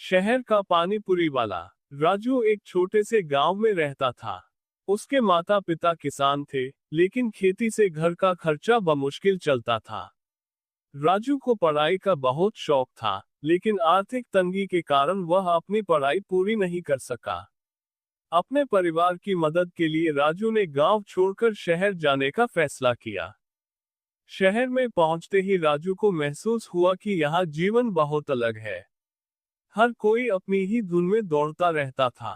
शहर का पानी पुरी वाला राजू एक छोटे से गांव में रहता था। उसके माता पिता किसान थे, लेकिन खेती से घर का खर्चा बमुश्किल चलता था। राजू को पढ़ाई का बहुत शौक था, लेकिन आर्थिक तंगी के कारण वह अपनी पढ़ाई पूरी नहीं कर सका। अपने परिवार की मदद के लिए राजू ने गांव छोड़कर शहर जाने का फैसला किया। शहर में पहुंचते ही राजू को महसूस हुआ कि यहाँ जीवन बहुत अलग है। हर कोई अपनी ही धुन में दौड़ता रहता था।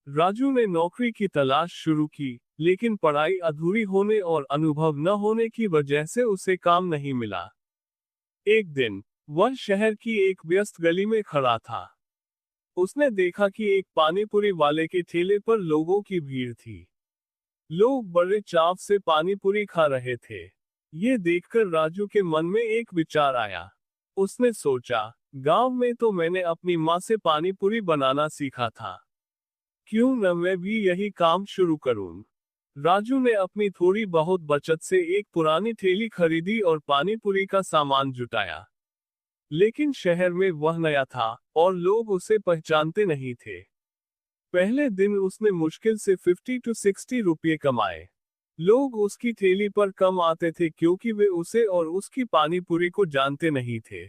राजू ने नौकरी की तलाश शुरू की, लेकिन पढ़ाई अधूरी होने और अनुभव न होने की वजह से उसे काम नहीं मिला। एक दिन वह शहर की एक व्यस्त गली में खड़ा था। उसने देखा कि एक पानीपुरी वाले के ठेले पर लोगों की भीड़ थी। लोग बड़े चाव से पानीपुरी खा रहे थे। ये देखकर राजू के मन में एक विचार आया। उसने सोचा, गांव में तो मैंने अपनी माँ से पानीपुरी बनाना सीखा था, क्यों न मैं भी यही काम शुरू करूं। राजू ने अपनी थोड़ी बहुत बचत से एक पुरानी थैली खरीदी और पानीपुरी का सामान जुटाया। लेकिन शहर में वह नया था और लोग उसे पहचानते नहीं थे। पहले दिन उसने मुश्किल से 50 to 60 रुपये कमाए। लोग उसकी थैली पर कम आते थे क्योंकि वे उसे और उसकी पानीपुरी को जानते नहीं थे।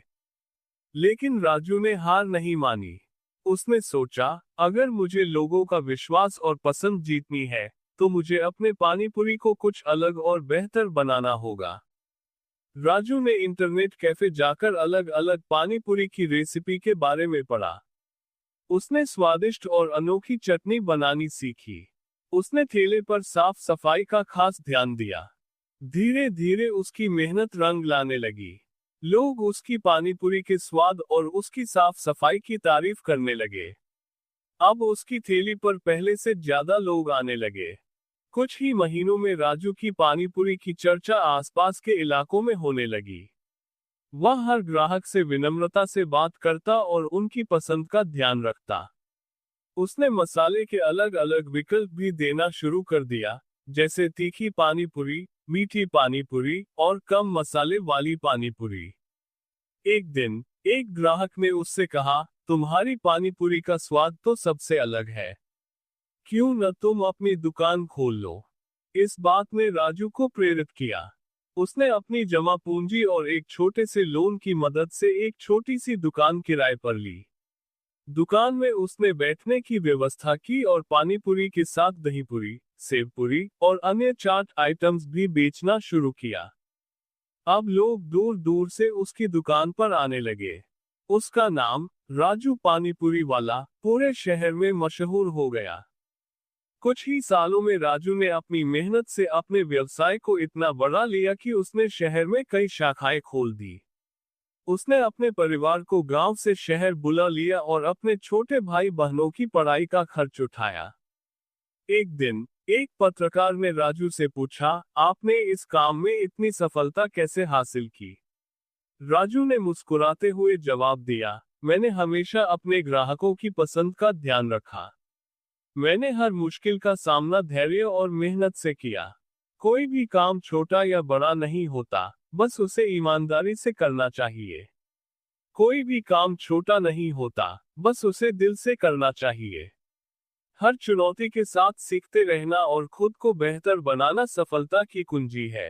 लेकिन राजू ने हार नहीं मानी। उसने सोचा, अगर मुझे लोगों का विश्वास और पसंद जीतनी है, तो मुझे अपने पानीपुरी को कुछ अलग और बेहतर बनाना होगा। राजू ने इंटरनेट कैफे जाकर अलग अलग पानीपुरी की रेसिपी के बारे में पढ़ा। उसने स्वादिष्ट और अनोखी चटनी बनानी सीखी। उसने ठेले पर साफ सफाई का खास ध्यान दिया। धीरे धीरे उसकी मेहनत रंग लाने लगी। लोग उसकी पानीपुरी के स्वाद और उसकी साफ सफाई की तारीफ करने लगे। अब उसकी थैली पर पहले से ज्यादा लोग आने लगे। कुछ ही महीनों में राजू की पानीपुरी की चर्चा आसपास के इलाकों में होने लगी। वह हर ग्राहक से विनम्रता से बात करता और उनकी पसंद का ध्यान रखता। उसने मसाले के अलग अलग विकल्प भी देना शुरू कर दिया, जैसे तीखी पानीपुरी, मीठी पानीपुरी और कम मसाले वाली पानीपुरी। एक दिन एक ग्राहक ने उससे कहा, तुम्हारी पानीपुरी का स्वाद तो सबसे अलग है, क्यों न तुम अपनी दुकान खोल लो। इस बात ने राजू को प्रेरित किया। उसने अपनी जमा पूंजी और एक छोटे से लोन की मदद से एक छोटी सी दुकान किराए पर ली। दुकान में उसने बैठने की व्यवस्था की और पानीपुरी के साथ दहीपुरी, सेवपुरी और अन्य चाट आइटम्स भी बेचना शुरू किया। अब लोग दूर दूर से उसकी दुकान पर आने लगे। उसका नाम, राजू पानीपुरी वाला, पूरे शहर में मशहूर हो गया। कुछ ही सालों में राजू ने अपनी मेहनत से अपने व्यवसाय को इतना बढ़ा लिया कि उसने शहर में कई शाखाएं खोल दी। उसने अपने परिवार को गांव से शहर बुला लिया और अपने छोटे भाई बहनों की पढ़ाई का खर्च उठाया। एक दिन एक पत्रकार ने राजू से पूछा, आपने इस काम में इतनी सफलता कैसे हासिल की? राजू ने मुस्कुराते हुए जवाब दिया, मैंने हमेशा अपने ग्राहकों की पसंद का ध्यान रखा। मैंने हर मुश्किल का सामना धैर्य और मेहनत से किया। कोई भी काम छोटा या बड़ा नहीं होता, बस उसे ईमानदारी से करना चाहिए। कोई भी काम छोटा नहीं होता, बस उसे दिल से करना चाहिए। हर चुनौती के साथ सीखते रहना और खुद को बेहतर बनाना सफलता की कुंजी है।